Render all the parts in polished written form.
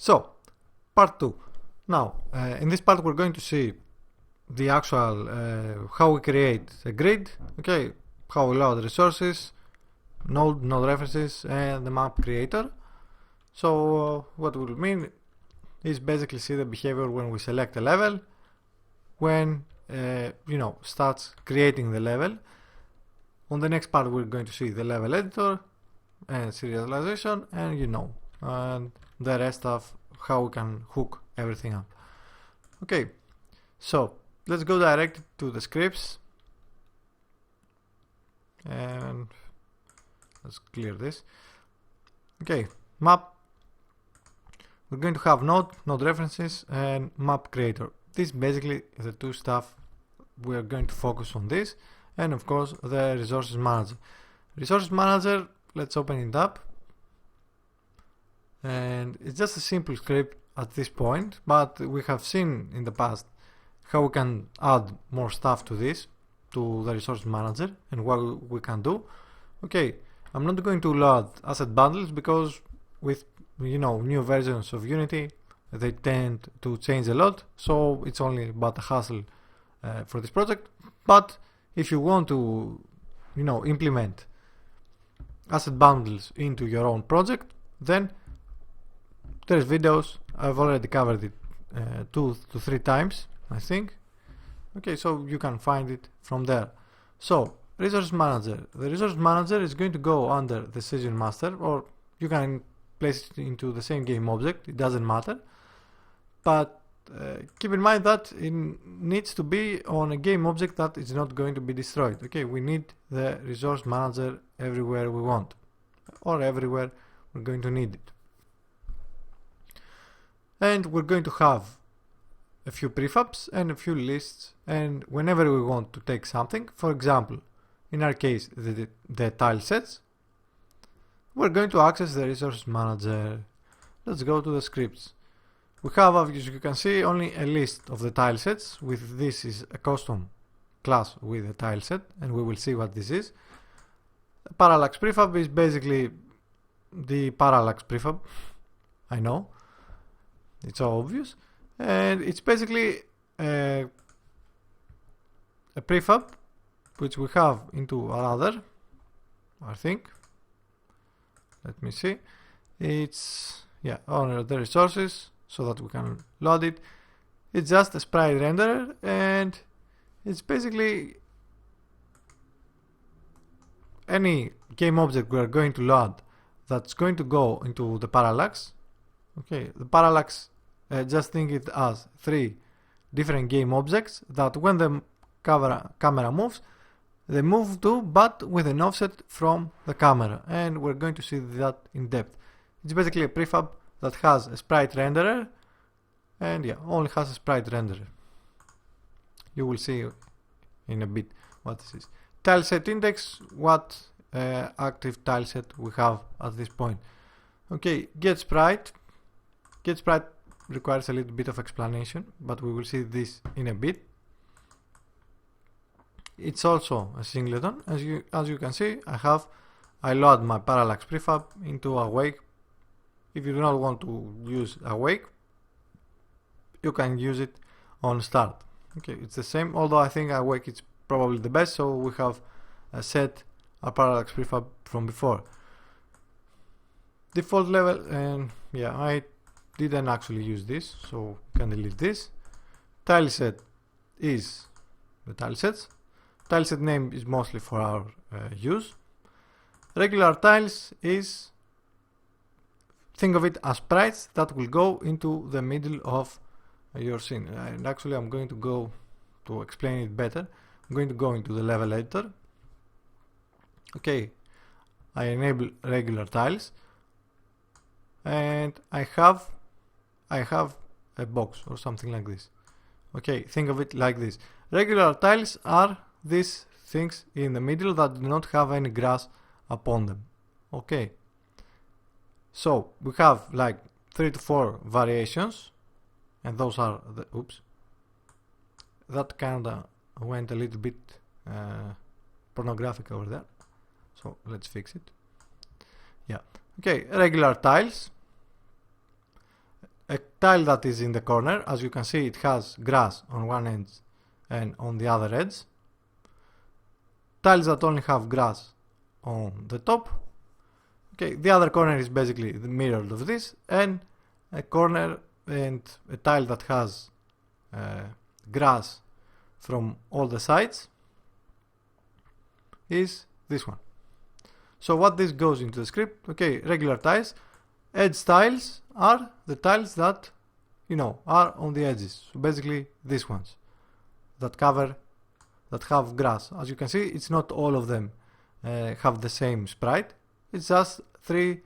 So, part 2. Now, in this part we're going to see the actual how we create a grid, okay, how we load resources, node references, and the map creator. So what will mean is basically see the behavior when we select a level, when starts creating the level. On the next part we're going to see the level editor and serialization, and the rest of how we can hook everything up. Okay, so let's go direct to the scripts and let's clear this. Okay, map. We're going to have node references, and map creator. This is basically the two stuff we are going to focus on this, and of course the resources manager. Resources manager, let's open it up, and it's just a simple script at this point, but we have seen in the past how we can add more stuff to this, to the resource manager, and what we can do. Okay, I'm not going to load asset bundles because with new versions of Unity they tend to change a lot, so it's only about a hassle for this project. But if you want to implement asset bundles into your own project, then there's videos. I've already covered it 2 to 3 times, I think. Okay, so you can find it from there. So resource manager. The resource manager is going to go under the session master, or you can place it into the same game object, it doesn't matter, but keep in mind that it needs to be on a game object that is not going to be destroyed. Okay, we need the resource manager everywhere we want, or everywhere we're going to need it. And we're going to have a few prefabs and a few lists, and whenever we want to take something, for example in our case the tile sets, we're going to access the resource manager. Let's go to the scripts. We have, as you can see, only a list of the tile sets. With this is a custom class with a tile set, and we will see what this is. Parallax prefab is basically the parallax prefab. I know, it's so obvious, and it's basically a prefab which we have into another, I think. Let me see. It's on the resources so that we can load it. It's just a sprite renderer, and it's basically any game object we are going to load that's going to go into the parallax. Okay, the parallax, just think it as 3 different game objects that when the camera moves, they move too, but with an offset from the camera, and we're going to see that in depth. It's basically a prefab that has a sprite renderer, and only has a sprite renderer. You will see in a bit what this is. Tile set index, what active tile set we have at this point. Okay, get sprite. Get sprite requires a little bit of explanation, but we will see this in a bit. It's also a singleton. As you can see, I load my parallax prefab into awake. If you do not want to use awake, you can use it on start. Okay, it's the same, although I think awake is probably the best, so we have set our parallax prefab from before. Default level, and I didn't actually use this, so you can delete this. Tile set is the tile sets. Tile set name is mostly for our use. Regular tiles is, think of it as sprites that will go into the middle of your scene. And actually I'm going to go to explain it better. I'm going to go into the level editor. Okay, I enable regular tiles, and I have a box or something like this. Okay, think of it like this. Regular tiles are these things in the middle that do not have any grass upon them. Okay, so we have like 3 to 4 variations, and those are the that kinda went a little bit pornographic over there, so let's fix it. Okay, regular tiles. a tile that is in the corner. As you can see, it has grass on one edge and on the other edge. Tiles that only have grass on the top. Okay, the other corner is basically the mirror of this, and a corner and a tile that has grass from all the sides is this one. So what this goes into the script, okay, regular tiles. Edge tiles are the tiles that, you know, are on the edges. So basically these ones that have grass. As you can see, it's not all of them have the same sprite. It's just three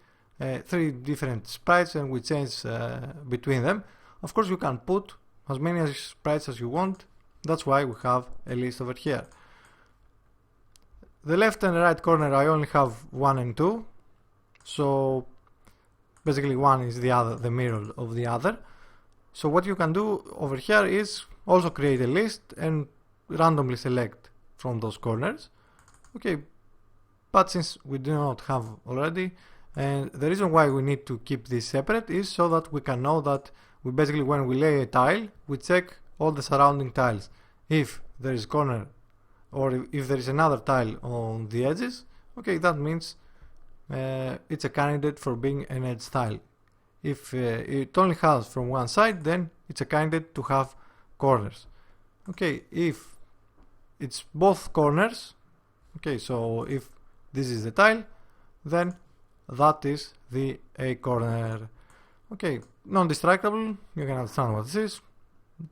different sprites, and we change between them. Of course, you can put as many sprites as you want. That's why we have a list over here. The left and right corner, I only have 1 and 2. So basically one is the mirror of the other. So what you can do over here is also create a list and randomly select from those corners. Okay, but since we do not have already, and the reason why we need to keep this separate is so that we can know that we basically, when we lay a tile, we check all the surrounding tiles. If there is corner or if there is another tile on the edges, okay, that means it's a candidate for being an edge tile. If it only has from one side, then it's a candidate to have corners. Okay, if it's both corners, okay, so if this is the tile, then that is the A corner. Okay, non-destructible, you can understand what this is.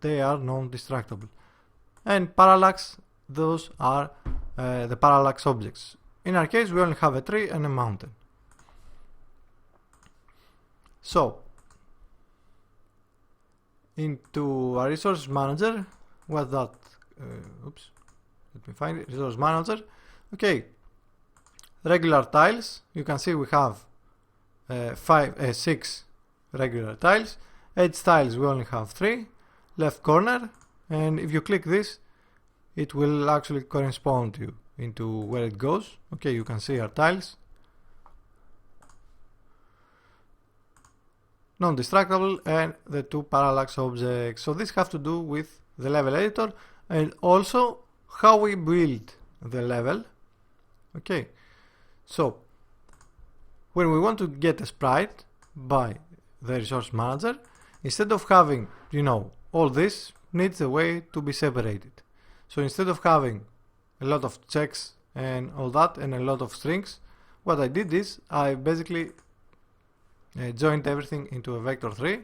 They are non-destructible. And parallax, those are the parallax objects. In our case, we only have a tree and a mountain. So, into a resource manager, what's that? Oops, let me find it. Resource manager. Okay, regular tiles. You can see we have 6 regular tiles. Edge tiles, we only have 3. Left corner, and if you click this, it will actually correspond to into where it goes. Okay, you can see our tiles. Non-destructible and the 2 parallax objects. So this have to do with the level editor and also how we build the level. Okay, so when we want to get a sprite by the resource manager, instead of having, you know, all this needs a way to be separated. So instead of having a lot of checks and all that and a lot of strings, what I did is I basically joined everything into a vector 3,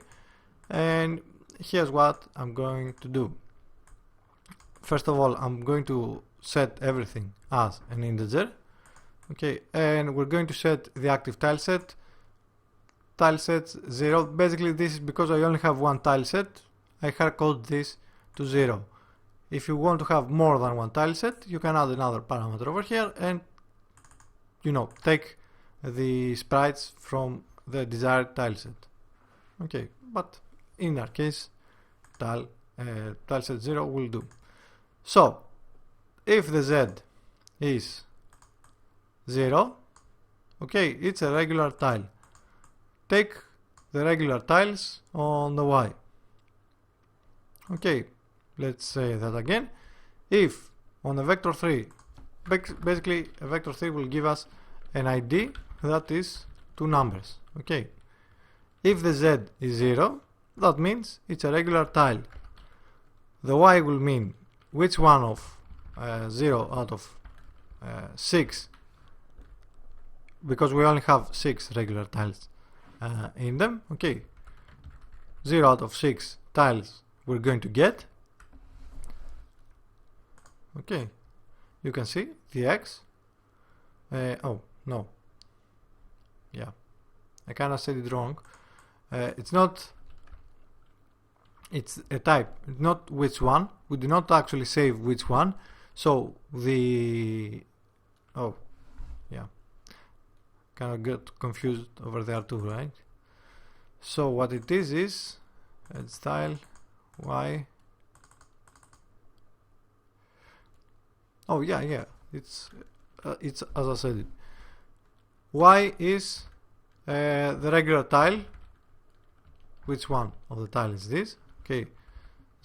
and here's what I'm going to do. First of all, I'm going to set everything as an integer. Okay, and we're going to set the active tile set 0. Basically this is because I only have one tile set. I hard code this to 0. If you want to have more than one tile set, you can add another parameter over here and, you know, take the sprites from the desired tile set. Okay, but in our case, tile set 0 will do. So if the Z is 0, okay, it's a regular tile. Take the regular tiles on the Y. Okay, let's say that again. If on a vector 3, basically a vector 3 will give us an ID that is 2 numbers. Okay, if the Z is 0, that means it's a regular tile. The Y will mean which one of 0 out of 6, because we only have 6 regular tiles in them. Okay, 0 out of 6 tiles we're going to get. Okay, you can see the X. Oh no, yeah, I kinda said it wrong. It's not, it's a type, not which one. We did not actually save which one, so the, oh yeah, kind of get confused over there too, right? So what it is style Y. Oh yeah, it's as I said it. Y is the regular tile which one of the tile is this. Okay,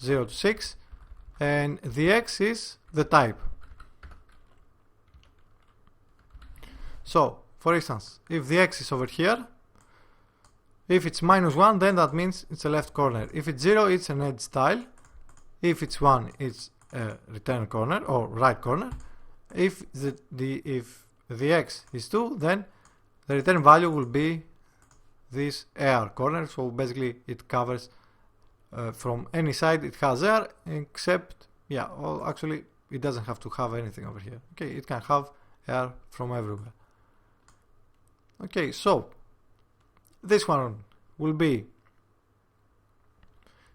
0 to 6, and the X is the type. So, for instance, if the X is over here, if it's -1, then that means it's a left corner. If it's 0, it's an edge tile. If it's 1, it's a return corner or right corner. If the X is 2, then the return value will be this AR corner. So basically it covers from any side it has AR, except, yeah, well, actually it doesn't have to have anything over here. Okay, it can have AR from everywhere. Okay, so this one will be,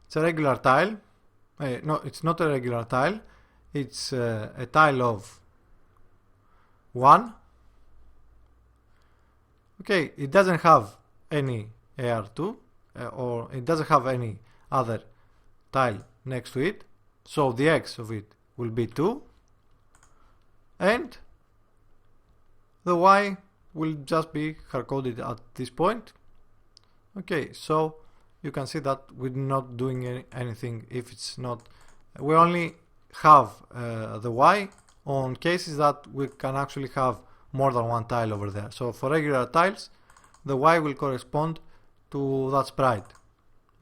it's a regular tile. No, it's not a regular tile. It's a tile of 1. Okay, it doesn't have any AR2 or it doesn't have any other tile next to it. So the X of it will be 2 and the Y will just be hard-coded at this point. Okay, so you can see that we're not doing anything if it's not. We only have the Y on cases that we can actually have more than one tile over there. So for regular tiles, the Y will correspond to that sprite.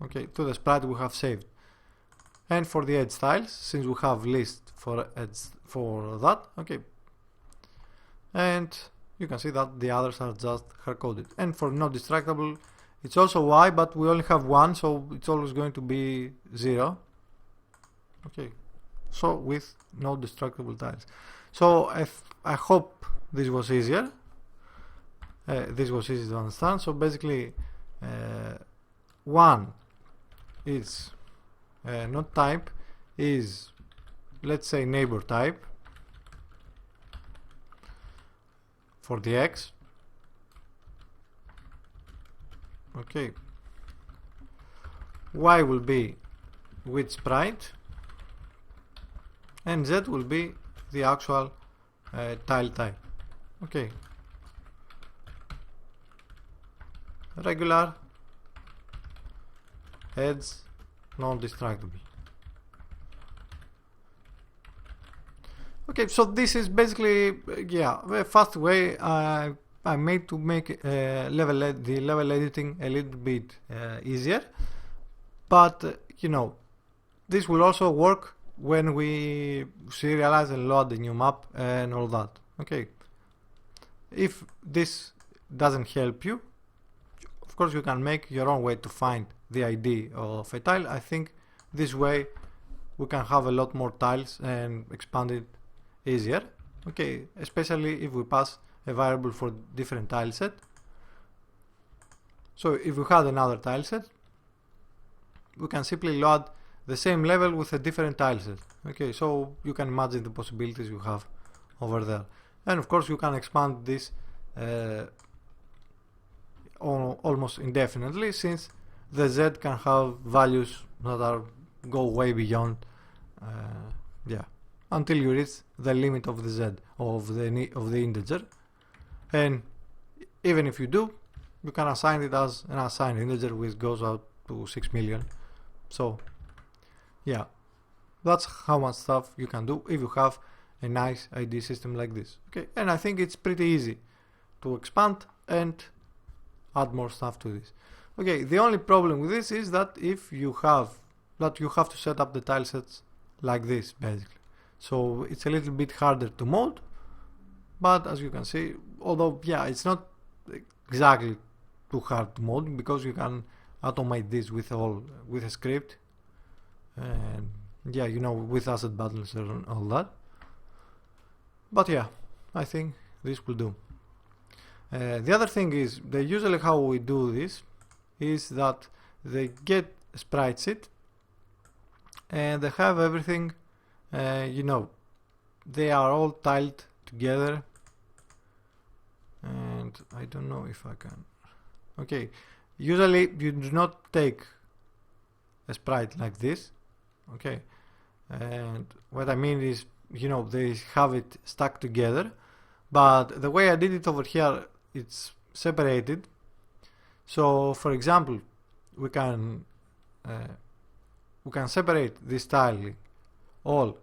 Okay, to the sprite we have saved. And for the edge tiles, since we have list for edge for that, okay. And you can see that the others are just hard-coded. And for not distractable, it's also Y, but we only have 1, so it's always going to be 0. Okay, so with no destructible tiles. So I hope this was easier. This was easy to understand. So basically, 1 is not type, is, let's say, neighbor type for the X. Okay, Y will be with sprite and Z will be the actual tile type. Okay, regular, edge, non-destructible. Okay, so this is basically, yeah, a fast way I made to make the level editing a little bit easier. But you know, this will also work when we serialize and load the new map and all that. Okay, if this doesn't help you, of course you can make your own way to find the ID of a tile. I think this way we can have a lot more tiles and expand it easier. Okay, especially if we pass a variable for different tile set. So if we had another tile set, we can simply load the same level with a different tile set. Okay, so you can imagine the possibilities you have over there. And of course you can expand this almost indefinitely, since the Z can have values that go way beyond until you reach the limit of the Z of the integer. And even if you do, you can assign it as an assigned integer which goes out to 6 million. So yeah, that's how much stuff you can do if you have a nice ID system like this. Okay, and I think it's pretty easy to expand and add more stuff to this. Okay, the only problem with this is that if you have to set up the tile sets like this basically. So it's a little bit harder to mod, but as you can see, although yeah, it's not exactly too hard to mod because you can automate this with a script, and yeah, you know, with asset bundles and all that. But yeah, I think this will do. The other thing is, usually how we do this is that they get a sprite sheet and they have everything, you know, they are all tiled together, and I don't know if I can. Okay, usually you do not take a sprite like this. Okay, and what I mean is, you know, they have it stuck together, but the way I did it over here, it's separated. So for example, we can separate this tile all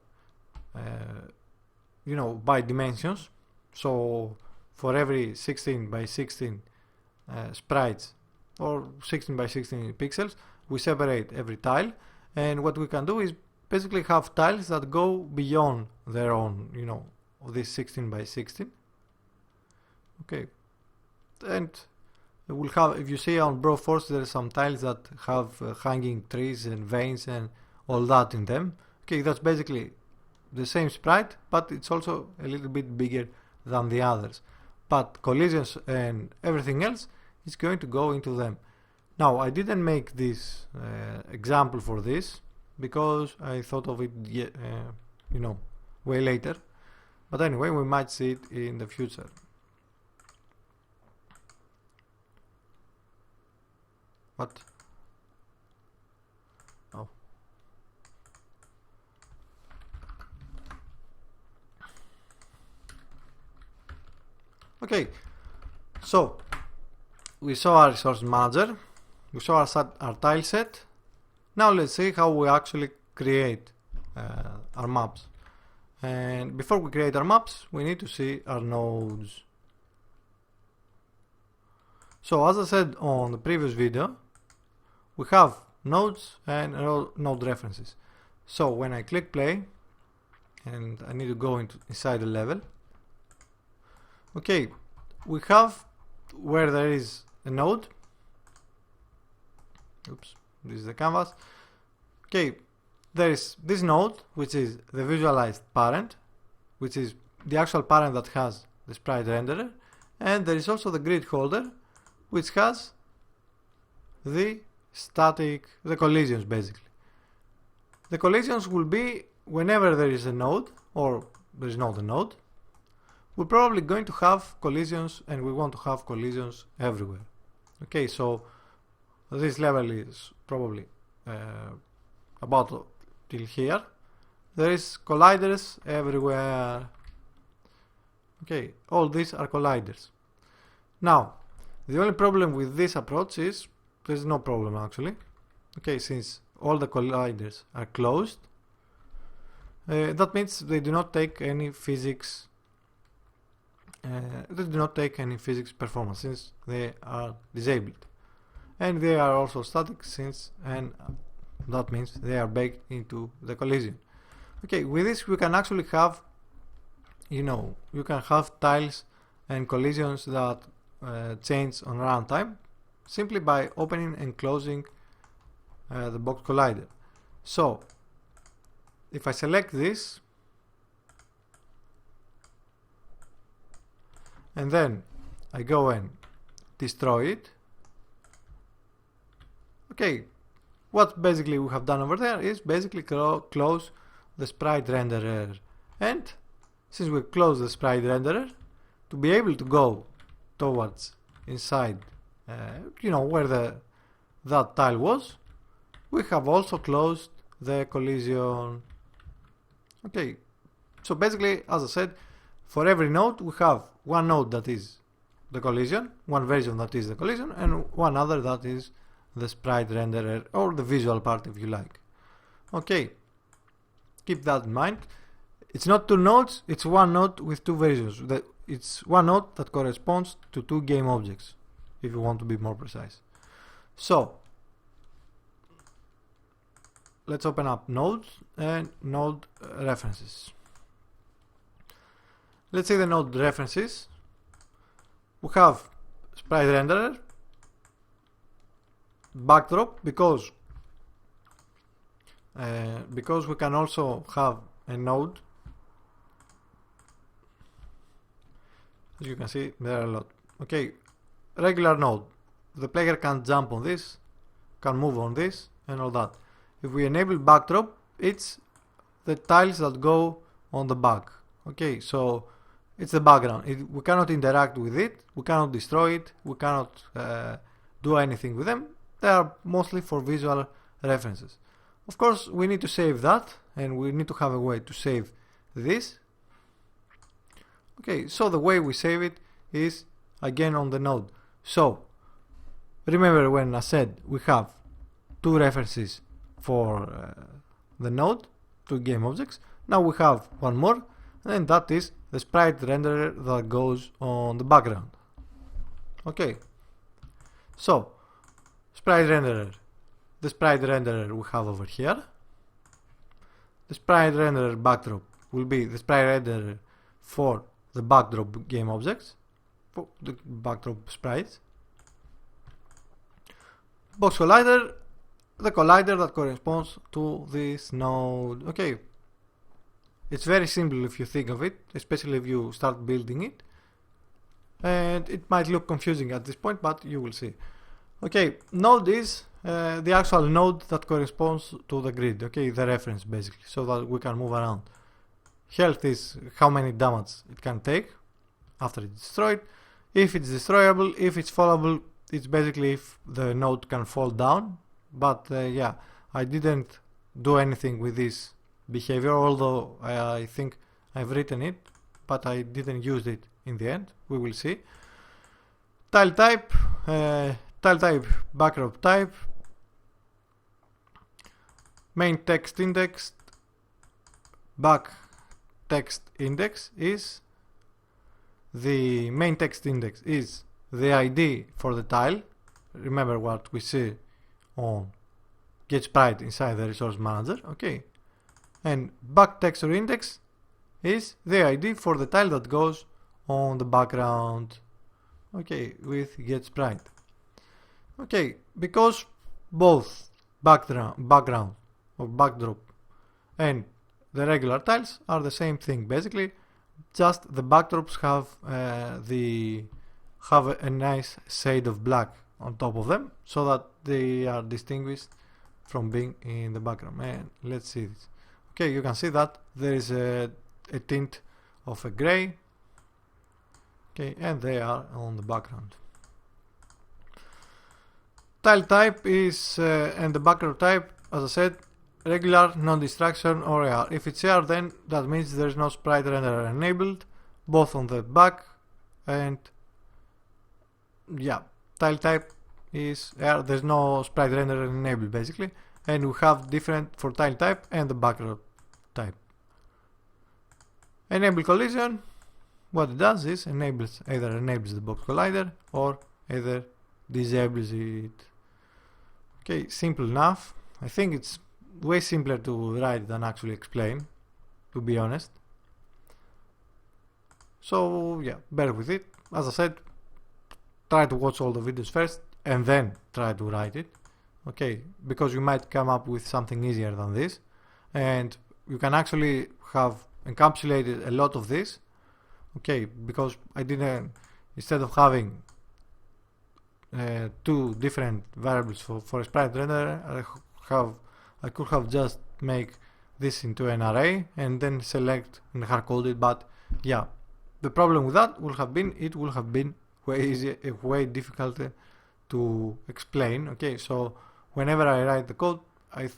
by dimensions. So for every 16 by 16 sprites or 16 by 16 pixels, we separate every tile, and what we can do is basically have tiles that go beyond their own, this 16 by 16. Okay, and we'll have, if you see on SharpForce, there are some tiles that have hanging trees and veins and all that in them. Okay, that's basically the same sprite, but it's also a little bit bigger than the others. But collisions and everything else is going to go into them. Now, I didn't make this example for this because I thought of it, way later. But anyway, we might see it in the future. What? Oh. Okay, so we saw our resource manager, we saw our tile set. Now let's see how we actually create our maps. And before we create our maps, we need to see our nodes. So as I said on the previous video, we have nodes and node references. So when I click play, and I need to go inside the level, okay, we have where there is a node. Oops, this is the canvas. Okay, there is this node, which is the visualized parent, which is the actual parent that has the sprite renderer, and there is also the grid holder, which has the collisions basically. The collisions will be whenever there is a node, or there is not a node. We're probably going to have collisions, and we want to have collisions everywhere. Okay, so this level is probably about till here. There is colliders everywhere. Okay, all these are colliders. Now, the only problem with this approach is there's no problem actually. Okay, since all the colliders are closed, that means they do not take any physics. They do not take any physics performance since they are disabled, and they are also static and that means they are baked into the collision. Okay, with this we can actually have, you can have tiles and collisions that change on runtime simply by opening and closing the box collider. So if I select this and then I go and destroy it, okay, what basically we have done over there is basically close the sprite renderer. And since we close the sprite renderer, to be able to go towards inside, where that tile was, we have also closed the collision. Okay, so basically, as I said, for every node we have one node that is the collision, one version that is the collision, and one other that is the sprite renderer, or the visual part if you like. Okay, keep that in mind. It's not two nodes, it's one node with two versions. It's one node that corresponds to two game objects, if you want to be more precise. So let's open up nodes and node references. Let's see the node references. We have sprite renderer, backdrop, because we can also have a node. As you can see, there are a lot. Okay, regular node. The player can jump on this, can move on this, and all that. If we enable backdrop, it's the tiles that go on the back. Okay, so it's the background. We cannot interact with it, we cannot destroy it, we cannot do anything with them. They are mostly for visual references. Of course, we need to save that, and we need to have a way to save this. Okay, so the way we save it is again on the node. So remember when I said we have two references for the node, two game objects. Now we have one more, and that is the sprite renderer that goes on the background. Okay, so sprite renderer. The sprite renderer we have over here. The sprite renderer backdrop will be the sprite renderer for the backdrop game objects, for the backdrop sprites. Box collider, the collider that corresponds to this node. Okay, it's very simple if you think of it, especially if you start building it. And it might look confusing at this point, but you will see. Okay, node is the actual node that corresponds to the grid, okay, the reference basically, so that we can move around. Health is how many damage it can take after it's destroyed. If it's destroyable, if it's fallable, it's basically if the node can fall down. But yeah, I didn't do anything with this behavior, although I think I've written it, but I didn't use it in the end. We will see. Tile type, backdrop type, main text index, back text index is the main text index is the ID for the tile. Remember what we see on getSprite inside the resource manager, okay? And back texture index is the ID for the tile that goes on the background, okay, with getSprite. Okay, because both background or backdrop and the regular tiles are the same thing basically, just the backdrops have a nice shade of black on top of them, so that they are distinguished from being in the background. And let's see this. Okay, you can see that there is a tint of a gray, okay, and they are on the background. Tile type is and the background type, as I said, regular, non-distraction, or AR. If it's AR, then that means there is no sprite renderer enabled, both on the back and yeah, tile type is AR. There's no sprite renderer enabled basically, and we have different for tile type and the background type. Enable collision. What it does is either enables the box collider or either disables it. Okay, simple enough. I think it's way simpler to write than actually explain, to be honest. So yeah, bear with it. As I said, try to watch all the videos first and then try to write it, okay, because you might come up with something easier than this, and you can actually have encapsulated a lot of this, okay, because I didn't, instead of having two different variables for a sprite renderer, I could have just make this into an array and then select and hard code it. But yeah, the problem with that would have been it would have been way difficult to explain. Okay, so whenever I write the code, I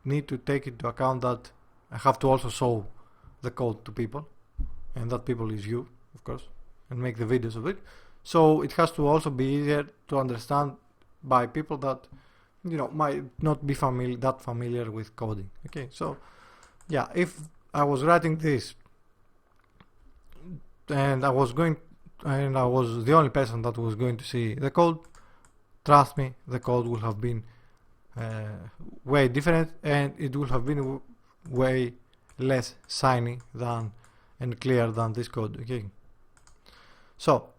need to take into account that I have to also show the code to people, and that people is you, of course, and make the videos of it. So it has to also be easier to understand by people that, you know, might not be that familiar with coding. Okay, so yeah, if I was writing this and I was the only person that was going to see the code, trust me, the code would have been way different, and it would have been way less shiny and clear than this code. Okay, so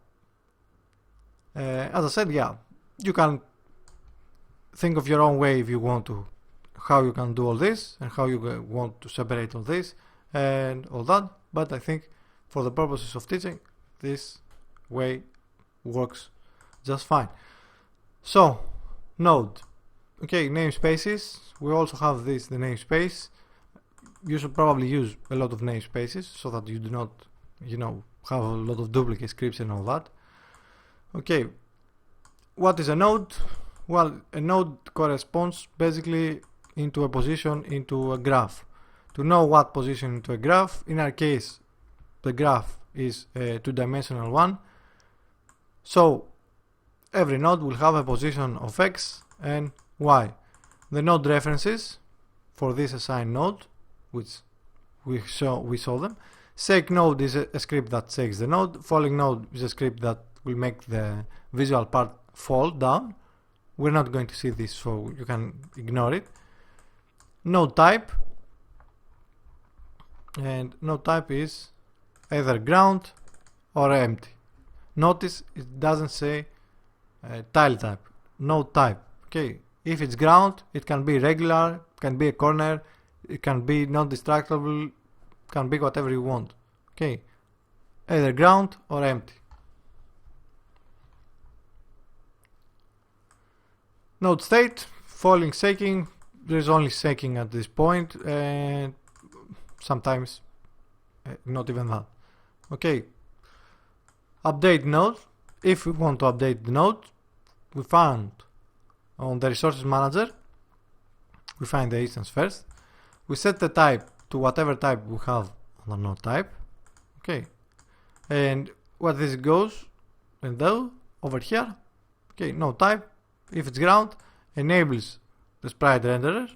as I said, yeah, you can think of your own way if you want to, how you can do all this and how you want to separate all this and all that, but I think for the purposes of teaching, this way works just fine. So node, okay, namespaces, we also have the namespace. You should probably use a lot of namespaces so that you do not, you know, have a lot of duplicate scripts and all that. Okay, what is a node? Well, a node corresponds basically into a position into a graph. To know what position into a graph, in our case, the graph is a two-dimensional one. So every node will have a position of x and y. the node references for this assigned node, which we saw them. Shake node is a script that shakes the node. Falling node is a script that will make the visual part fall down. We're not going to see this, so you can ignore it. Node type, and node type is either ground or empty. Notice it doesn't say tile type, node type. Okay, if it's ground, it can be regular, can be a corner, it can be non-destructible, can be whatever you want. Okay, either ground or empty. Node state, falling, shaking. There's only shaking at this point, and sometimes not even that. Okay, update node. If we want to update the node, we found on the resources manager, we find the instance first. We set the type to whatever type we have on the node type. Okay, and what this goes and do over here. Okay, node type. If it's ground, enables the sprite renderer,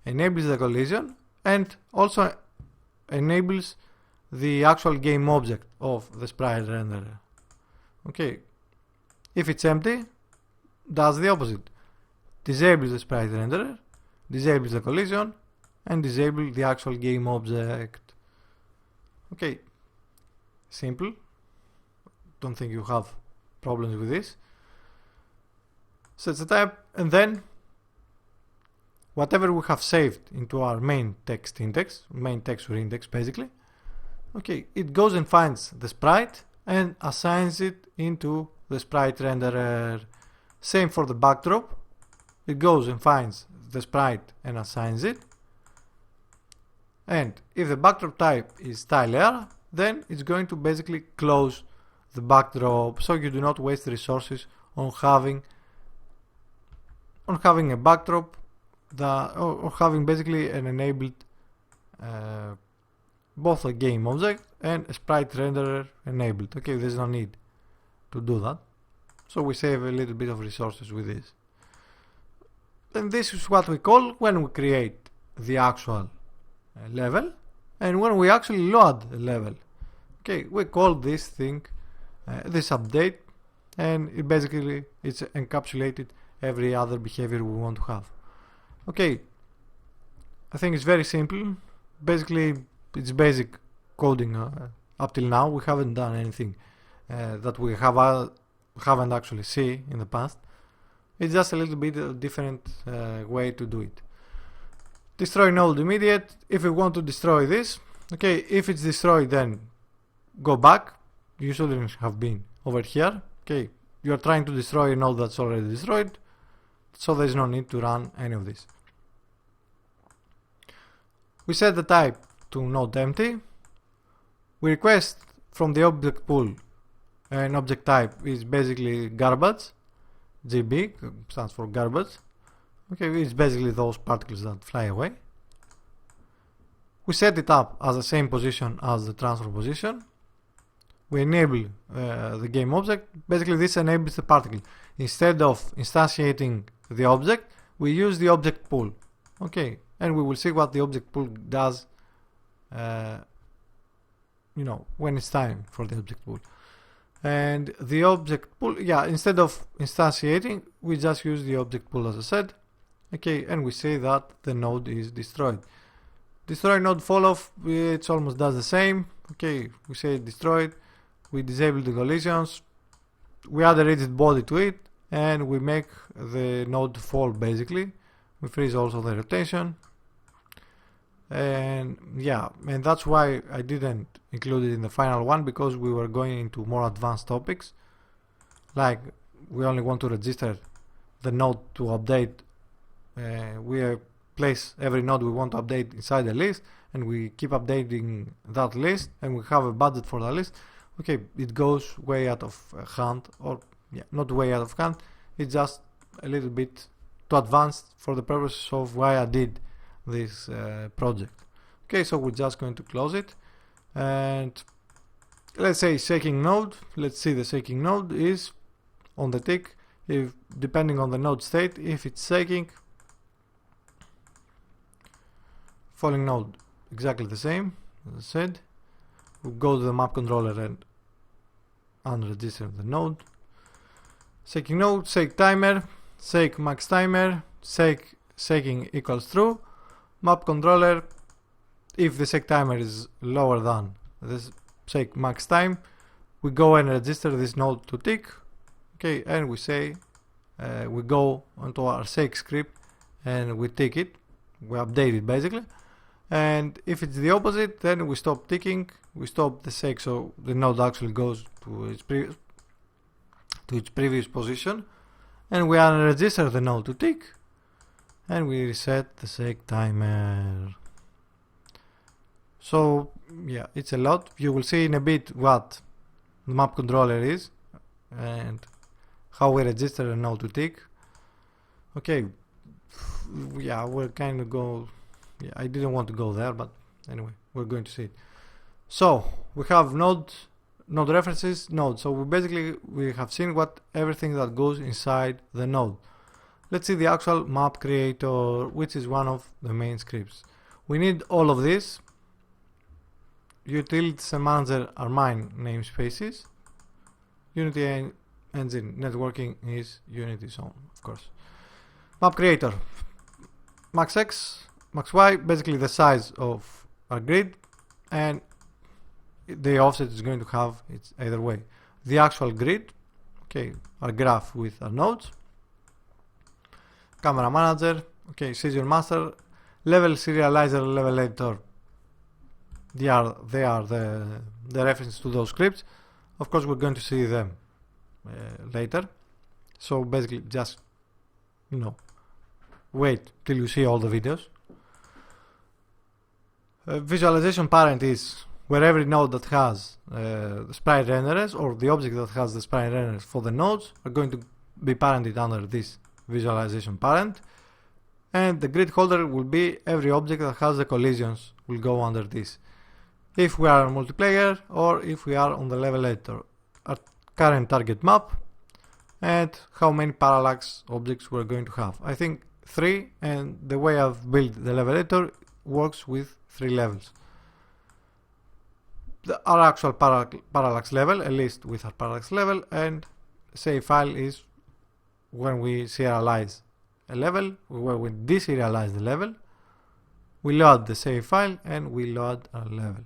enables the collision, and also enables the actual game object of the sprite renderer. Okay, if it's empty, does the opposite. Disables the sprite renderer, disables the collision, and disable the actual game object. Okay, simple. Don't think you have problems with this. Sets the type, and then whatever we have saved into our main text index, main texture index basically, okay, it goes and finds the sprite and assigns it into the sprite renderer. Same for the backdrop, it goes and finds the sprite and assigns it, and if the backdrop type is tile layer, then it's going to basically close the backdrop, so you do not waste resources on having a backdrop that, or having basically an enabled both a game object and a sprite renderer enabled. Okay, there's no need to do that, so we save a little bit of resources with this. And this is what we call when we create the actual level and when we actually load a level. Okay, we call this thing this update, and it basically it's encapsulated every other behavior we want to have. Okay, I think it's very simple. Basically, it's basic coding up till now. We haven't done anything that we haven't actually seen in the past. It's just a little bit a different way to do it. Destroy node immediate. If we want to destroy this, okay, if it's destroyed, then go back. You shouldn't have been over here. Okay, you're trying to destroy a node that's already destroyed, so there's no need to run any of this. We set the type to node empty. We request from the object pool an object type is basically garbage. GB stands for garbage. Okay, it's basically those particles that fly away. We set it up as the same position as the transfer position. We enable the game object. Basically, this enables the particle. Instead of instantiating the object, we use the object pool. Okay, and we will see what the object pool does when it's time for the object pool. And the object pool, instead of instantiating, we just use the object pool as I said. Okay, and we say that the node is destroyed. Destroy node fall off, it almost does the same. Okay, we say destroyed, we disable the collisions, we add a rigid body to it, and we make the node fall basically. We freeze also the rotation. And and that's why I didn't include it in the final one, because we were going into more advanced topics, like we only want to register the node to update. We place every node we want to update inside the list, and we keep updating that list, and we have a budget for the list. Okay, it goes way out of hand, or not way out of hand, it's just a little bit too advanced for the purposes of why I did this project. Okay, so we're just going to close it, and let's say shaking node. Let's see, the shaking node is on the tick. If depending on the node state, if it's shaking, falling node, exactly the same, as I said. We go to the map controller and unregister the node. Shaking node, shake timer, shake max timer, shaking equals true. Map controller, if the shake timer is lower than the shake max time, we go and register this node to tick. Okay, and we say we go onto our shake script and we tick it, we update it basically. And if it's the opposite, then we stop ticking, we stop the shake, so the node actually goes to its previous position, and we unregister the node to tick, and we reset the shake timer. So yeah, it's a lot. You will see in a bit what the map controller is and how we register a node to tick. Okay, yeah, we're kind of go. Yeah, I didn't want to go there, but anyway, we're going to see it. So we have node references, node. So we have seen what everything that goes inside the node. Let's see the actual map creator, which is one of the main scripts. We need all of this. Utilities and manager are mine namespaces. Unity engine networking is Unity's own, of course. Map creator, max x, max y, basically the size of our grid, and the offset is going to have it's either way. The actual grid, okay, our graph with our nodes. Camera manager, okay, season master, level serializer, level editor. They are the reference to those scripts. Of course, we're going to see them later. So basically, just wait till you see all the videos. Visualization parent is where every node that has the sprite renderers, or the object that has the sprite renderers for the nodes, are going to be parented under this visualization parent. And the grid holder will be every object that has the collisions will go under this. If we are on multiplayer or if we are on the level editor, our current target map, and how many parallax objects we're going to have. I think 3, and the way I've built the level editor works with 3 levels. Our actual parallax level, at least with our parallax level, and save file is when we serialize a level, when we deserialize the level, we load the save file and we load our level.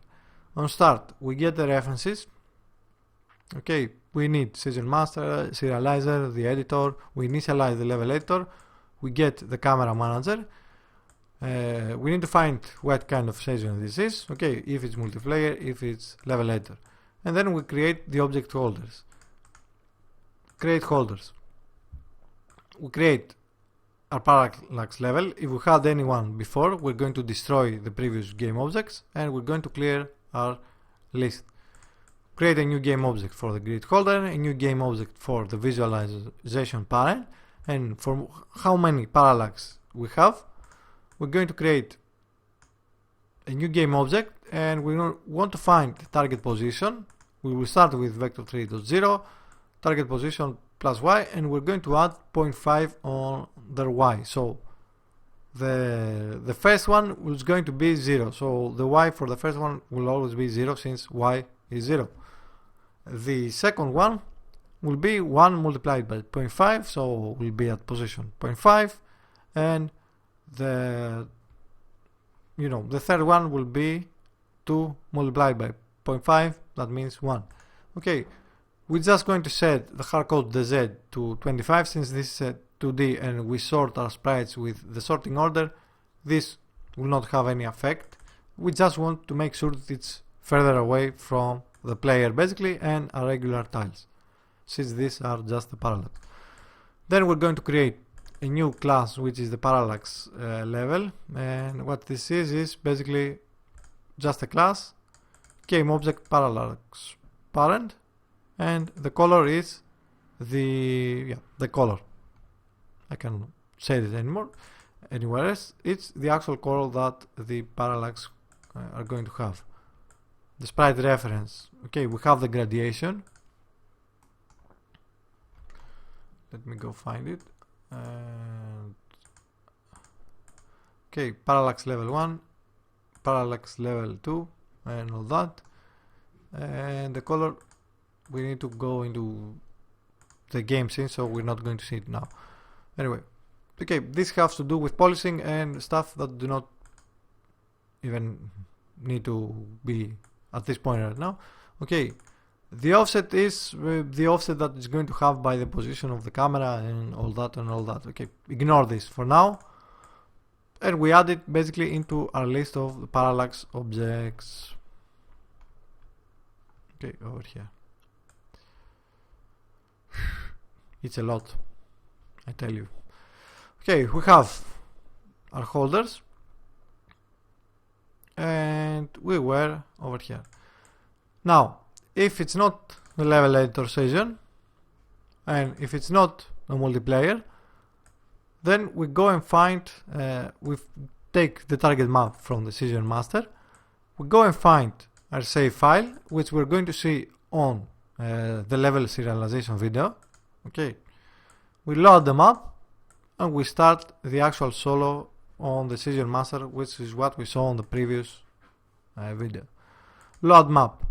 On start, we get the references. Okay, we need season master, serializer, the editor. We initialize the level editor. We get the camera manager. We need to find what kind of season this is. Okay, if it's multiplayer, if it's level editor, and then we create the object holders. Create holders. We create our parallax level. If we had anyone before, we're going to destroy the previous game objects and we're going to clear our list. Create a new game object for the grid holder, a new game object for the visualization parent, and for how many parallax we have, we're going to create a new game object, and we want to find the target position. We will start with vector3.0, target position plus y, and we're going to add 0.5 on their y. So the first one is going to be 0. So the y for the first one will always be 0 since y is 0. The second one will be 1 multiplied by 0.5, so will be at position 0.5, and the third one will be 2 multiplied by 0.5, that means 1. Okay, we're just going to set the hardcode DZ to 25 since this is 2D and we sort our sprites with the sorting order. This will not have any effect. We just want to make sure that it's further away from the player basically and our regular tiles, since these are just the parallax. Then we're going to create a new class which is the parallax level, and what this is basically just a class, game object parallax parent, and the color is the color. I can't say it anywhere else. It's the actual color that the parallax are going to have. The sprite reference. Okay, we have the gradation. Let me go find it. Okay, parallax level 1. parallax level 2 and all that. And the color, we need to go into the game scene, so we're not going to see it now. Anyway, okay, this has to do with polishing and stuff that do not even need to be at this point right now. Okay, the offset is the offset that it's going to have by the position of the camera and all that and all that. Okay, ignore this for now, and we add it basically into our list of the parallax objects. Okay, over here. It's a lot, I tell you. Okay, we have our holders, and we were over here. Now, if it's not the level editor session, and if it's not a multiplayer, then we go and find, we take the target map from the session master, we go and find our save file, which we're going to see on the level serialization video. Okay, we load them up and we start the actual solo on the session master, which is what we saw on the previous video. Load map,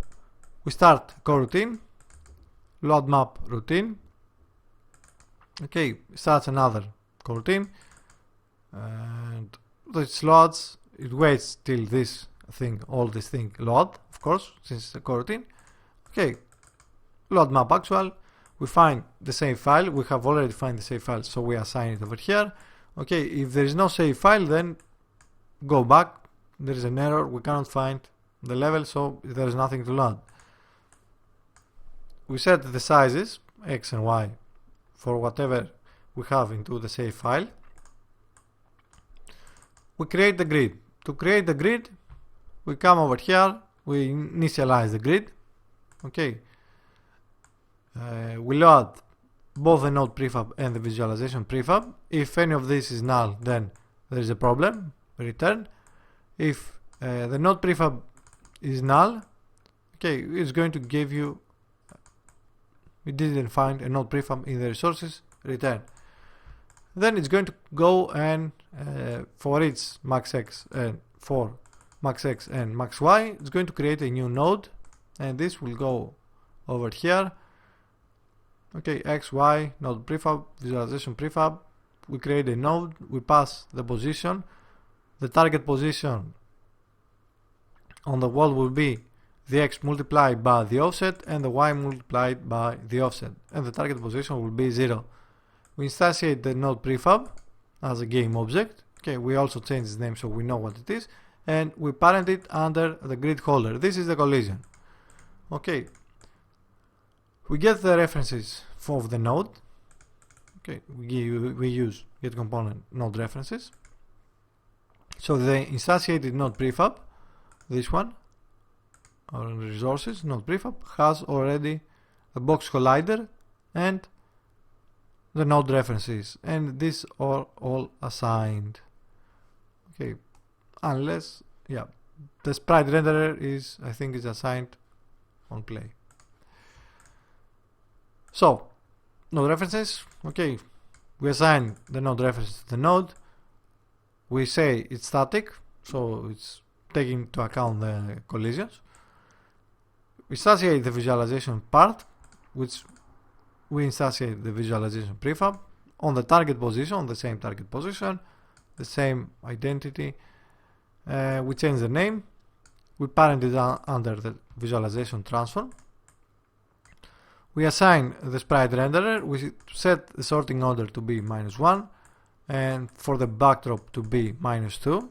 we start coroutine, load map routine. Okay, starts another coroutine, and it loads, it waits till this thing, all this thing load, of course, since it's a coroutine. Okay, load map actual, we find the save file, we have already found the save file, so we assign it over here. Okay, if there is no save file, then go back, there is an error, we cannot find the level, so there is nothing to load. We set the sizes, X and Y, for whatever we have into the save file. We create the grid. To create the grid, we come over here, we initialize the grid. Okay, we load both the node prefab and the visualization prefab. If any of this is null, then there is a problem, return. If the node prefab is null, okay, it's going to give you, we didn't find a node prefab in the resources, return. Then it's going to go and for each max x and for max x and max y, it's going to create a new node, and this will go over here. Okay, x, y, node prefab, visualization prefab. We create a node, we pass the position. The target position on the wall will be the x multiplied by the offset and the y multiplied by the offset, and the target position will be 0. We instantiate the node prefab as a game object. Okay, we also change its name so we know what it is, and we parent it under the grid holder. This is the collision. Okay, we get the references of the node. Okay, we use get component node references. So the instantiated node prefab, this one, our resources node prefab, has already a box collider and the node references, and these are all assigned. Okay, unless, yeah, the sprite renderer is, I think, is assigned on play. So, node references, okay, we assign the node reference to the node. We say it's static, so it's taking into account the collisions. We instantiate the visualization part, which we instantiate the visualization prefab on the target position, on the same target position, the same identity. We change the name. We parent it under the visualization transform. We assign the sprite renderer. We set the sorting order to be -1 and for the backdrop to be -2.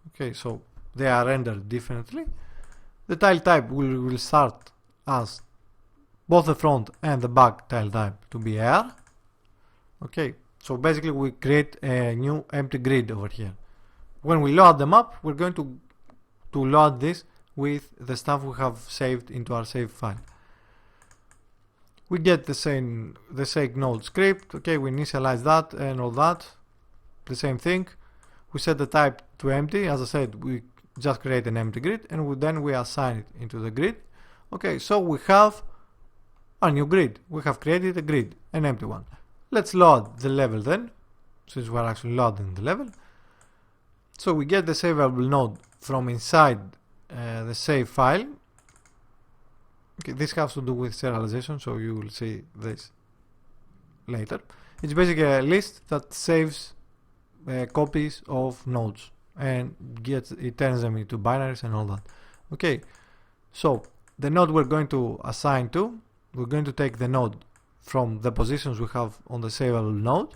Okay, so they are rendered differently. The tile type will start as both the front and the back tile type to be air. Okay, so basically we create a new empty grid over here. When we load them up, we're going to load this with the stuff we have saved into our save file. We get the same node script. Okay, we initialize that and all that. The same thing. We set the type to empty. As I said, we just create an empty grid, and then we assign it into the grid. Okay, so we have a new grid. We have created a grid, an empty one. Let's load the level then, since we're actually loading the level. So we get the savable node from inside the save file. Okay, this has to do with serialization, so you will see this later. It's basically a list that saves copies of nodes and it turns them into binaries and all that. Okay, so the node we're going to assign to, we're going to take the node from the positions we have on the saveable node.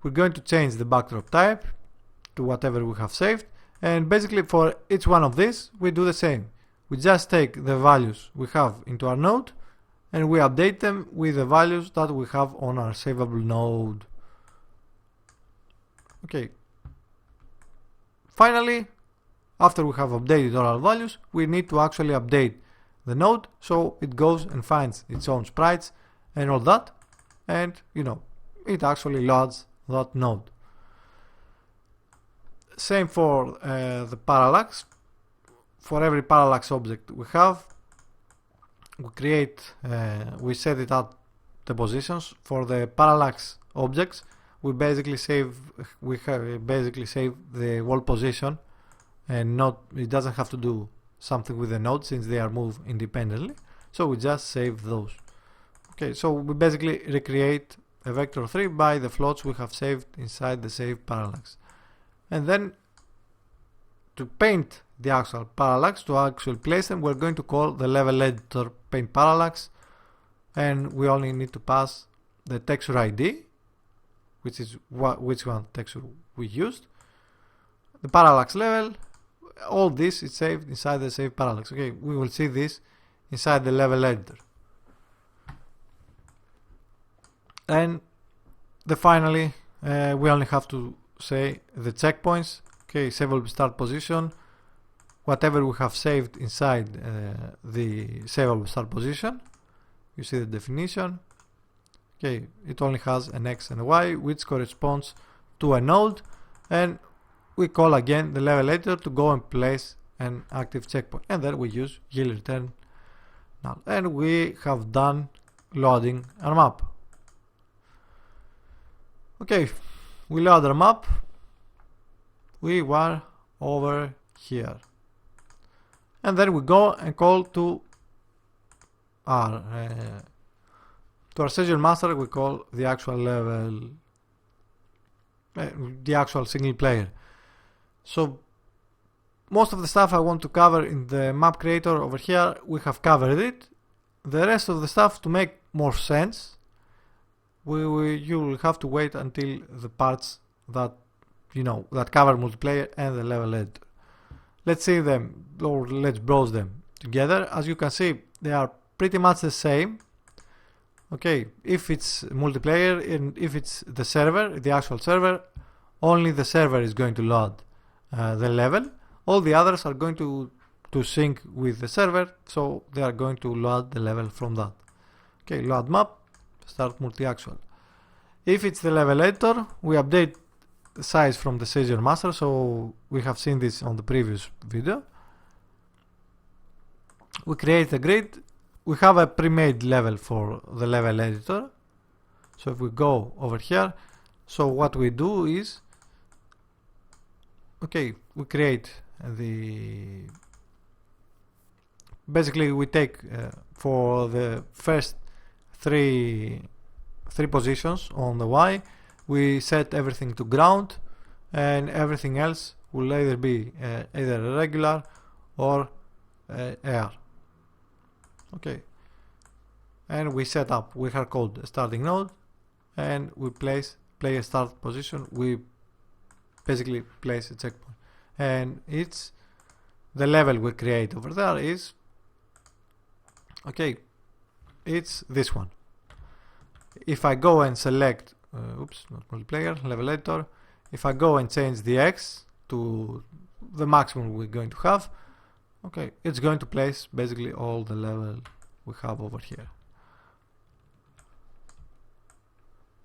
We're going to change the backdrop type to whatever we have saved, and basically for each one of these we do the same. We just take the values we have into our node and we update them with the values that we have on our savable node. Okay. Finally, after we have updated all our values, we need to actually update the node so it goes and finds its own sprites and all that, and it actually loads that node. Same for the parallax. For every parallax object we have, we set it at the positions. For the parallax objects, we basically save the wall position, and it doesn't have to do something with the node since they are moved independently. So we just save those. Okay, so we basically recreate a vector 3 by the floats we have saved inside the save parallax. And then to paint the actual parallax, to actually place them, we're going to call the level editor paint parallax, and we only need to pass the texture ID, which is which one texture we used, the parallax level. All this is saved inside the save parallax. Okay, we will see this inside the level editor. And finally, we only have to say the checkpoints. Okay, savable start position, whatever we have saved inside the savable start position. You see the definition. Okay, it only has an X and a Y, which corresponds to a node, and we call again the level editor to go and place an active checkpoint, and then we use yield return null, and we have done loading our map. Okay, we load our map. We were over here, and then we go and call to our session master. We call the actual level, the actual single player. So most of the stuff I want to cover in the map creator over here, we have covered it. The rest of the stuff, to make more sense, you will have to wait until the parts that that cover multiplayer and the level editor. Let's see them, or let's browse them together. As you can see, they are pretty much the same. Okay, if it's multiplayer and if it's the server, the actual server, only the server is going to load the level. All the others are going to sync with the server, so they are going to load the level from that. Okay, load map, start multi-actual. If it's the level editor, we update the size from the session master, so we have seen this on the previous video. We create a grid. We have a pre-made level for the level editor. So if we go over here, so what we do is, okay, we create basically we take for the first three positions on the Y, we set everything to ground, and everything else will either be either regular or air. Okay, and we set up, we have called a starting node, and we place player start position. We basically place a checkpoint, and it's the level we create over there is, okay, it's this one. If I go and select not multiplayer, level editor, if I go and change the X to the maximum we're going to have, okay, it's going to place basically all the level we have over here.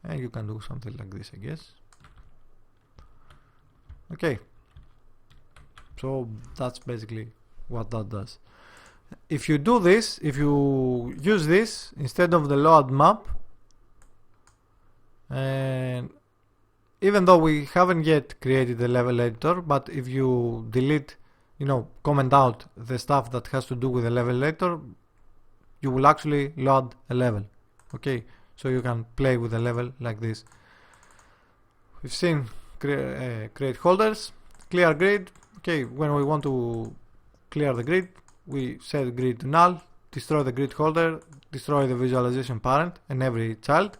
And you can do something like this, I guess. Okay, so that's basically what that does. If you do this, if you use this instead of the load map, and even though we haven't yet created the level editor, but if you delete comment out the stuff that has to do with the level editor, you will actually load a level. Okay, so you can play with the level like this. We've seen create holders, clear grid. Okay, when we want to clear the grid, we set grid to null, destroy the grid holder, destroy the visualization parent and every child.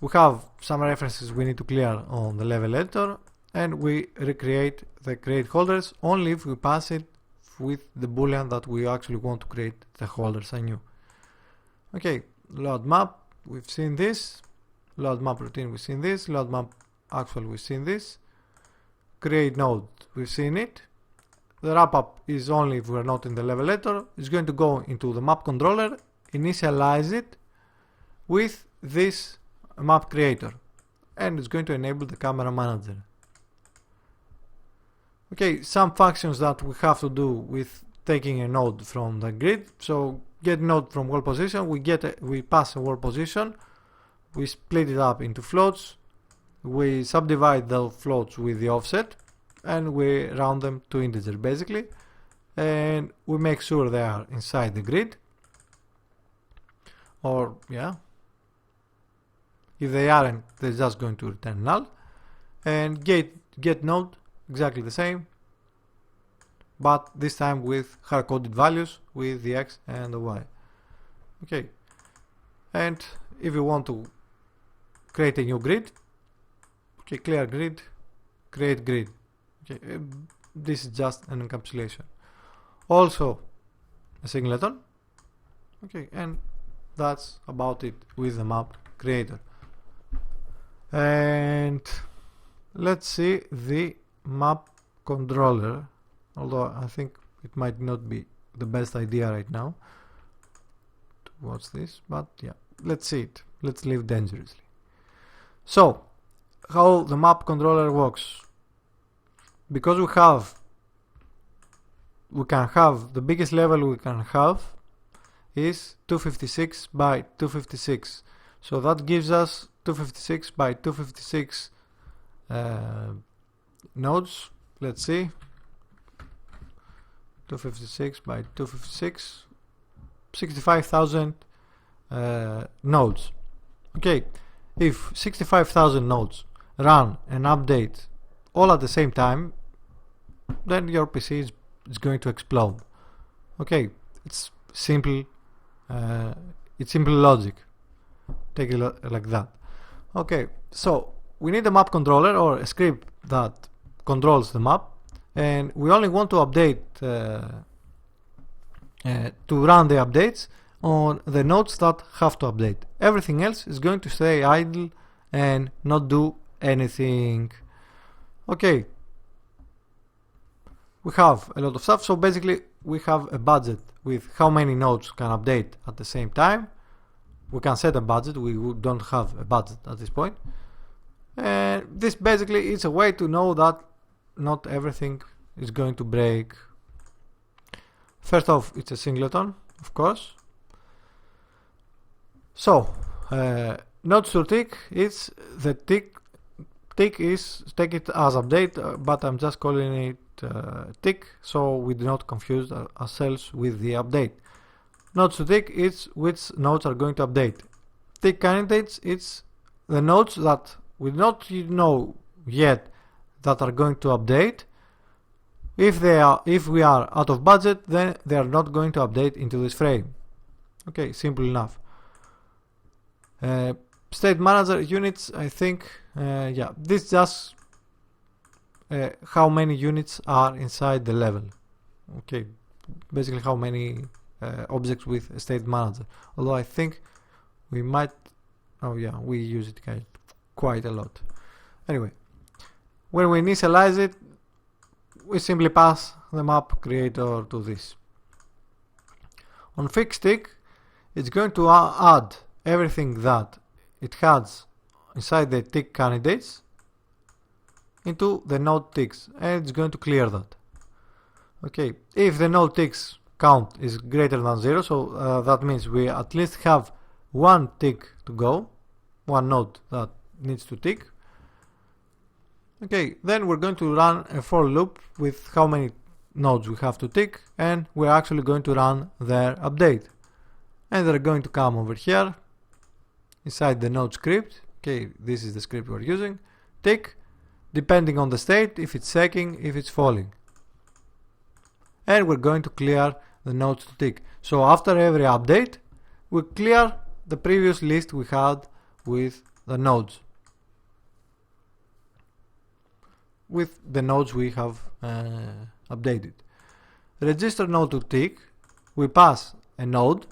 We have some references we need to clear on the level editor, and we recreate the create holders only if we pass it with the boolean that we actually want to create the holders anew. Okay, load map, we've seen this. Load map routine, we've seen this. Load map actual, we've seen this. Create node, we've seen it. The wrap up is only if we're not in the level editor. It's going to go into the map controller, initialize it with this map creator, and it's going to enable the camera manager. Okay, some functions that we have to do with taking a node from the grid. So get node from world position, we pass a world position, we split it up into floats, we subdivide the floats with the offset, and we round them to integer basically, and we make sure they are inside the grid, or yeah, if they aren't, they're just going to return null. And get node, exactly the same, but this time with hard-coded values with the x and the y. Okay, and if you want to create a new grid, okay, clear grid, create grid. Okay, this is just an encapsulation. Also a singleton. Okay, and that's about it with the map creator. And let's see the map controller, although I think it might not be the best idea right now to watch this, but yeah, let's see it. Let's live dangerously. So how the map controller works: because we can have the biggest level we can have is 256 by 256, so that gives us 256 by 256 nodes. Let's see, 256 by 256, 65,000 nodes. Okay, if 65,000 nodes run and update all at the same time, then your PC is going to explode. Okay, it's simple. It's simple logic. Take it like that. Okay, so we need a map controller or a script that controls the map, and we only want to update to run the updates on the nodes that have to update. Everything else is going to stay idle and not do anything. Okay, we have a lot of stuff. So basically we have a budget with how many nodes can update at the same time. We can set a budget. We don't have a budget at this point, and this basically is a way to know that not everything is going to break. First off, it's a singleton, of course. So nodes to tick, it's the tick is take it as update, but I'm just calling it tick so we do not confuse ourselves with the update. Nodes to tick is which nodes are going to update. Tick candidates, it's the nodes that we don't know yet that are going to update. If we are out of budget, then they are not going to update into this frame. Okay, simple enough. State manager units, I think, yeah, this just how many units are inside the level. Okay, basically how many objects with a state manager. Although I think we might, oh yeah, we use it quite a lot. Anyway, when we initialize it, we simply pass the map creator to this. On fixed tick, it's going to add everything that it has inside the tick candidates into the node ticks, and it's going to clear that. Okay, if the node ticks count is greater than 0, so that means we at least have one tick to go, one node that needs to tick. Okay, then we're going to run a for loop with how many nodes we have to tick, and we're actually going to run their update. And they're going to come over here inside the node script. Okay, this is the script we're using. Tick, depending on the state, if it's shaking, if it's falling. And we're going to clear the nodes to tick. So after every update, we clear the previous list we had with the nodes. With the nodes we have updated. Register node to tick, we pass a node,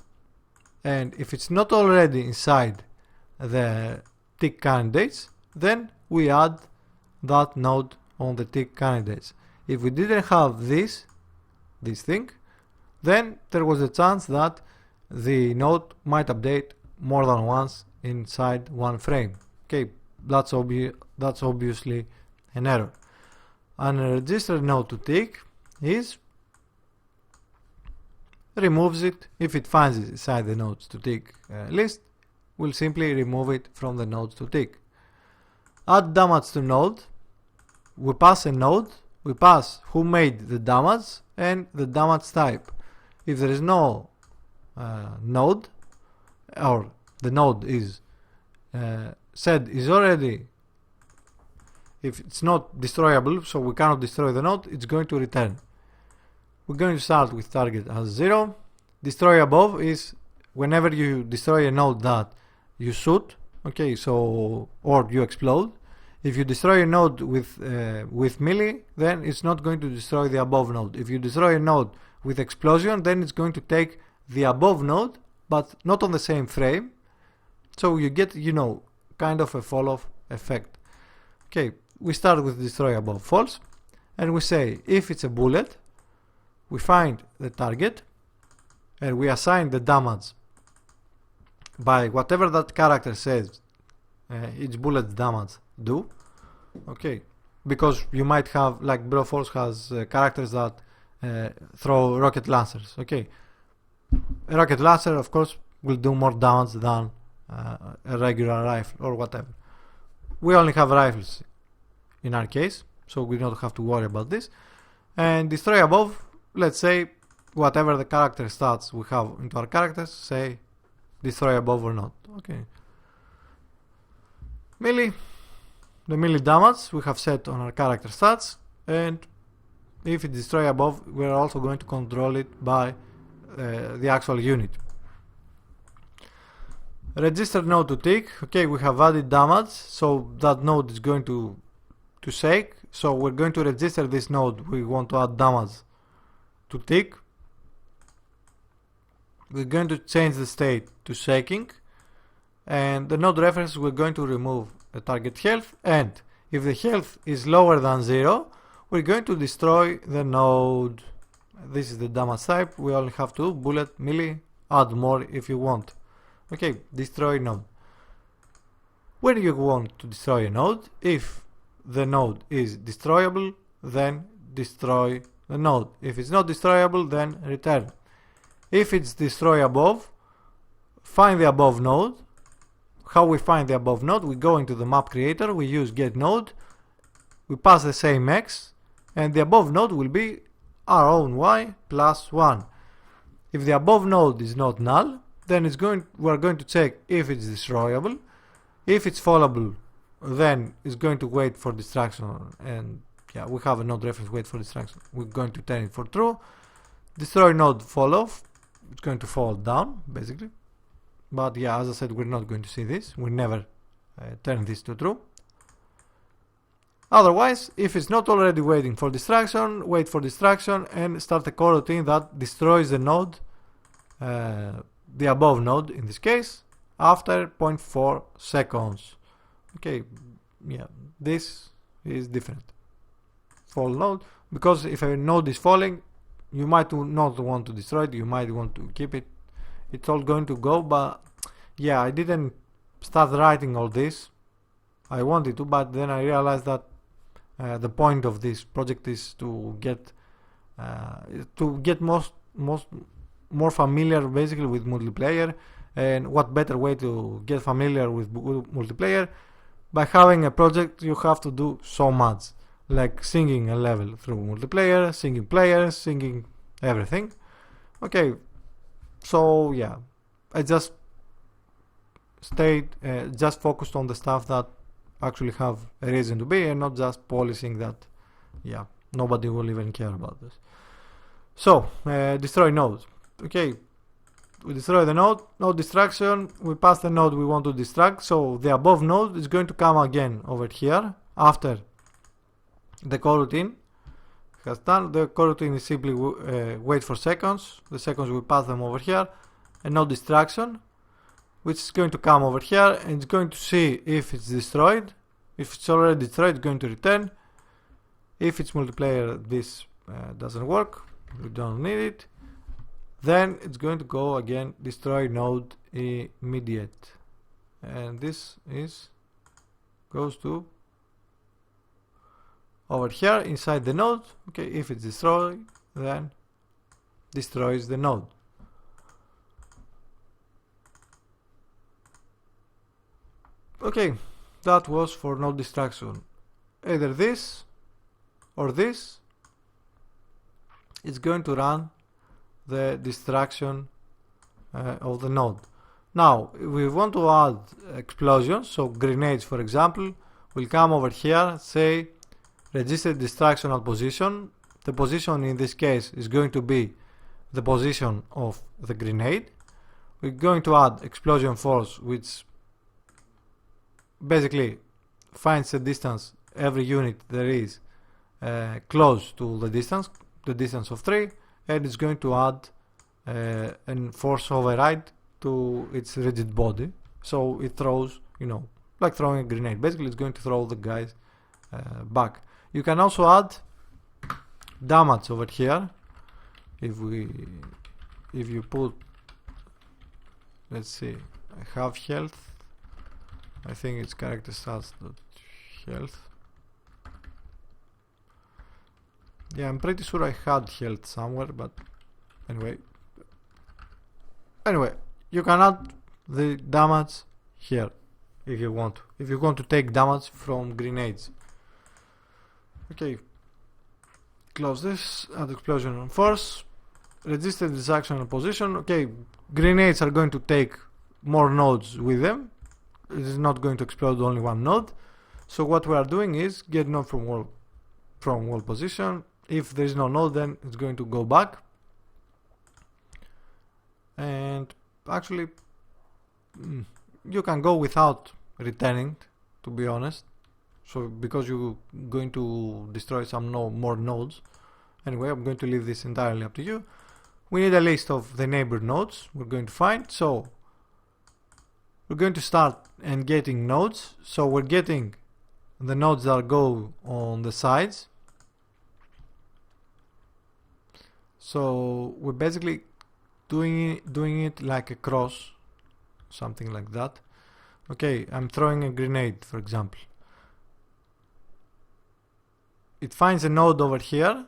and if it's not already inside the tick candidates, then we add that node on the tick candidates. If we didn't have this thing, then there was a chance that the node might update more than once inside one frame. Okay, that's obviously an error. An unregistered node to tick is removes it. If it finds it inside the nodes to tick list, we'll simply remove it from the nodes to tick. Add damage to node. We pass a node, we pass who made the damage and the damage type. If there is no node, or the node is said is already, if it's not destroyable, so we cannot destroy the node, it's going to return. We're going to start with target as 0. Destroy above is whenever you destroy a node that you shoot, okay, so, or you explode. If you destroy a node with melee, then it's not going to destroy the above node. If you destroy a node with explosion, then it's going to take the above node, but not on the same frame. So you get, kind of a fall-off effect. Okay, we start with destroy above false, and we say if it's a bullet, we find the target, and we assign the damage by whatever that character says each bullet's damage do. Okay, because you might have, like Broforce has characters that throw rocket launchers. Okay, a rocket launcher of course will do more damage than a regular rifle or whatever. We only have rifles in our case, so we don't have to worry about this. And destroy above, let's say whatever the character stats we have into our characters, say destroy above or not. Okay. Melee, the melee damage we have set on our character stats, and if it destroy above, we're also going to control it by the actual unit. Register node to tick. Okay, we have added damage, so that node is going to shake. So we're going to register this node. We want to add damage to tick. We're going to change the state to shaking, and the node reference we're going to remove the target health, and if the health is lower than 0, we're going to destroy the node. This is the damage type. We only have to bullet, melee, add more if you want. Okay, destroy node. When you want to destroy a node, if the node is destroyable, then destroy the node. If it's not destroyable, then return. If it's destroy above, find the above node. How we find the above node? We go into the map creator, we use get node, we pass the same x, and the above node will be our own y plus 1. If the above node is not null, then we're going to check if it's destroyable. If it's fallable, then it's going to wait for destruction, and yeah, we have a node reference wait for destruction. We're going to turn it for true. Destroy node fall off, it's going to fall down basically. But yeah, as I said, we're not going to see this. We never turn this to true. Otherwise, if it's not already waiting for destruction, wait for destruction and start a coroutine that destroys the node, the above node in this case, after 0.4 seconds. Okay, yeah, this is different. Fall node, because if a node is falling, you might not want to destroy it, you might want to keep it. It's all going to go, but yeah, I didn't start writing all this. I wanted to, but then I realized that the point of this project is to get more familiar basically with multiplayer. And what better way to get familiar with multiplayer? By having a project, you have to do so much. like syncing a level through multiplayer, syncing players, syncing everything. Okay, so yeah, I just just focused on the stuff that actually have a reason to be, and not just polishing that. Yeah, nobody will even care about this. So destroy nodes. Okay, we destroy the node, no distraction, we pass the node we want to distract, so the above node is going to come again over here after the coroutine has done. The coroutine is simply wait for seconds, the seconds we pass them over here, and no distraction, which is going to come over here and it's going to see if it's destroyed. If it's already destroyed, it's going to return. If it's multiplayer, this doesn't work, we don't need it. Then it's going to go again, destroy node immediate, and this goes to over here inside the node. Okay, if it's destroyed, then destroys the node. Okay, that was for node distraction. Either this or this is going to run the distraction of the node. Now, if we want to add explosions, so grenades for example, will come over here, say register distraction at position. The position in this case is going to be the position of the grenade. We're going to add explosion force, which basically finds a distance, every unit there is close to the distance of 3, and it's going to add a force override to its rigid body, so it throws, like throwing a grenade. Basically it's going to throw the guys back. You can also add damage over here. If you put, let's see, half health, I think it's character stats health. Yeah, I'm pretty sure I had health somewhere, but anyway, you can add the damage here if you want. If you want to take damage from grenades. Okay, close this. Add explosion and force. Register distraction and position. Okay, grenades are going to take more nodes with them. It is not going to explode only one node. So what we are doing is get node from wall position. If there is no node, then it's going to go back. And actually, you can go without returning, to be honest. So because you're going to destroy some more nodes. Anyway, I'm going to leave this entirely up to you. We need a list of the neighbor nodes we're going to find. So we're going to start and getting nodes. So we're getting the nodes that go on the sides. So we're basically doing it like a cross, something like that. Okay, I'm throwing a grenade, for example. It finds a node over here.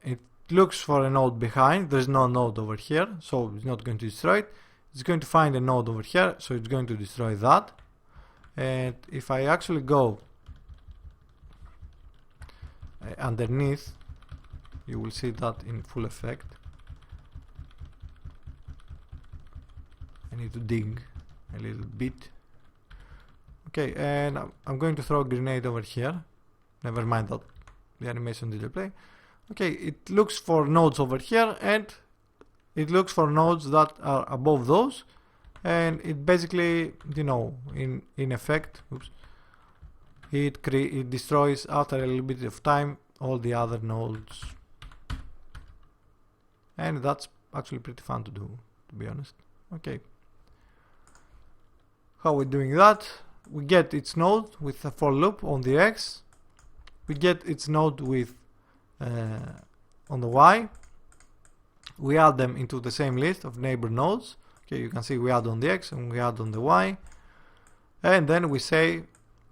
It looks for a node behind. There's no node over here, so it's not going to destroy it. It's going to find a node over here, so it's going to destroy that. And if I actually go underneath, you will see that in full effect. I need to dig a little bit. Okay, and I'm going to throw a grenade over here. Never mind that the animation didn't play. Okay, it looks for nodes over here, and it looks for nodes that are above those, and it basically, in effect, it destroys after a little bit of time all the other nodes. And that's actually pretty fun to do, to be honest. Okay. How are we doing that? We get its node with a for loop on the X. We get its node with on the Y. We add them into the same list of neighbor nodes. Okay, you can see we add on the X and we add on the Y. And then we say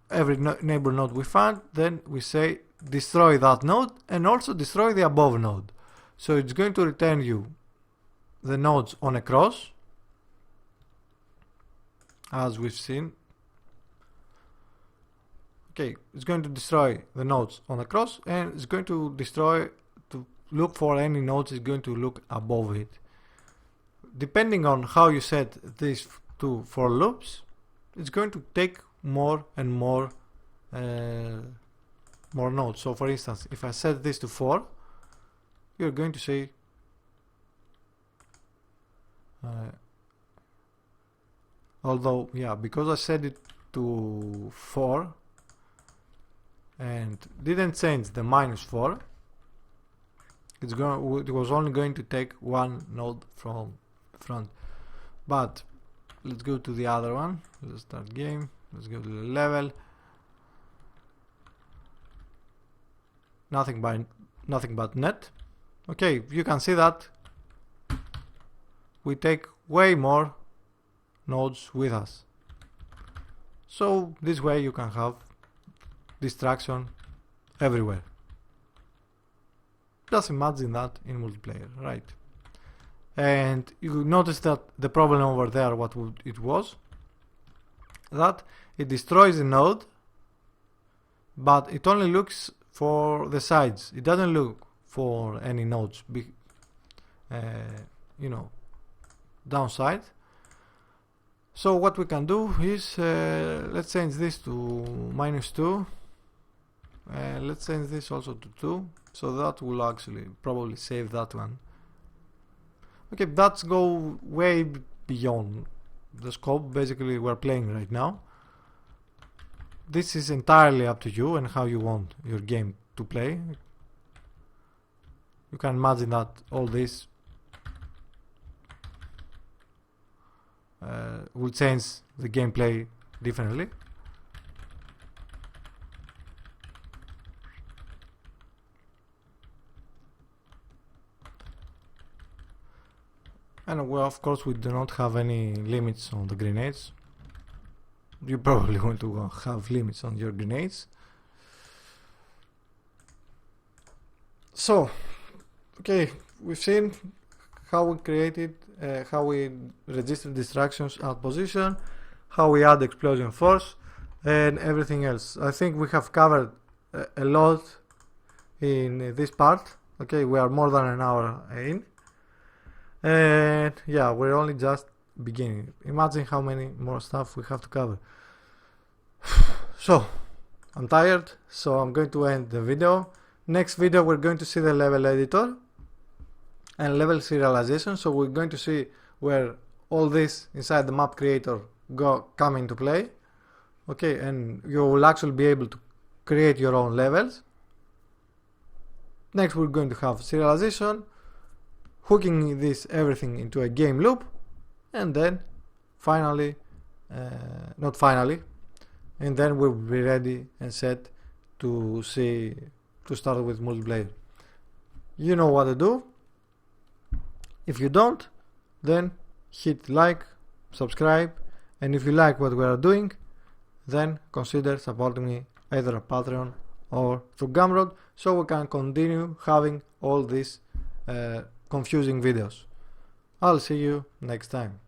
every neighbor node we find, then we say destroy that node and also destroy the above node. So it's going to return you the nodes on a cross, as we've seen. Okay, it's going to destroy the nodes on the cross, and it's going to look for any nodes is going to look above it. Depending on how you set these two for loops, it's going to take more and more nodes. So for instance, if I set this to 4, you're going to see although, yeah, because I set it to 4 and didn't change the -4, it was only going to take one node from front. But let's go to the other one. Let's start game. Let's go to the level. Nothing but net. Okay, you can see that we take way more nodes with us. So this way you can have distraction everywhere. Just imagine that in multiplayer, right? And you notice that the problem over there, what it was, that it destroys the node, but it only looks for the sides. It doesn't look for any nodes, downside. So what we can do is, let's change this to -2. Let's change this also to 2. So that will actually probably save that one. Okay, that's go way beyond the scope basically we're playing right now. This is entirely up to you and how you want your game to play. You can imagine that all this will change the gameplay differently. And well, of course, we do not have any limits on the grenades. You probably want to have limits on your grenades. So, okay, we've seen how we created, how we register distractions at position, how we add explosion force, and everything else. I think we have covered a lot in this part. Okay, we are more than an hour in. And yeah, we're only just beginning. Imagine how many more stuff we have to cover. So I'm tired, so I'm going to end the video. Next video we're going to see the level editor and level serialization. So we're going to see where all this inside the map creator come into play. Okay, and you will actually be able to create your own levels. Next we're going to have serialization, hooking everything into a game loop, and then finally, and then we'll be ready and set to start with multiplayer. You know what to do. If you don't, then hit like, subscribe, and if you like what we are doing, then consider supporting me either on Patreon or through Gumroad, so we can continue having all these confusing videos. I'll see you next time.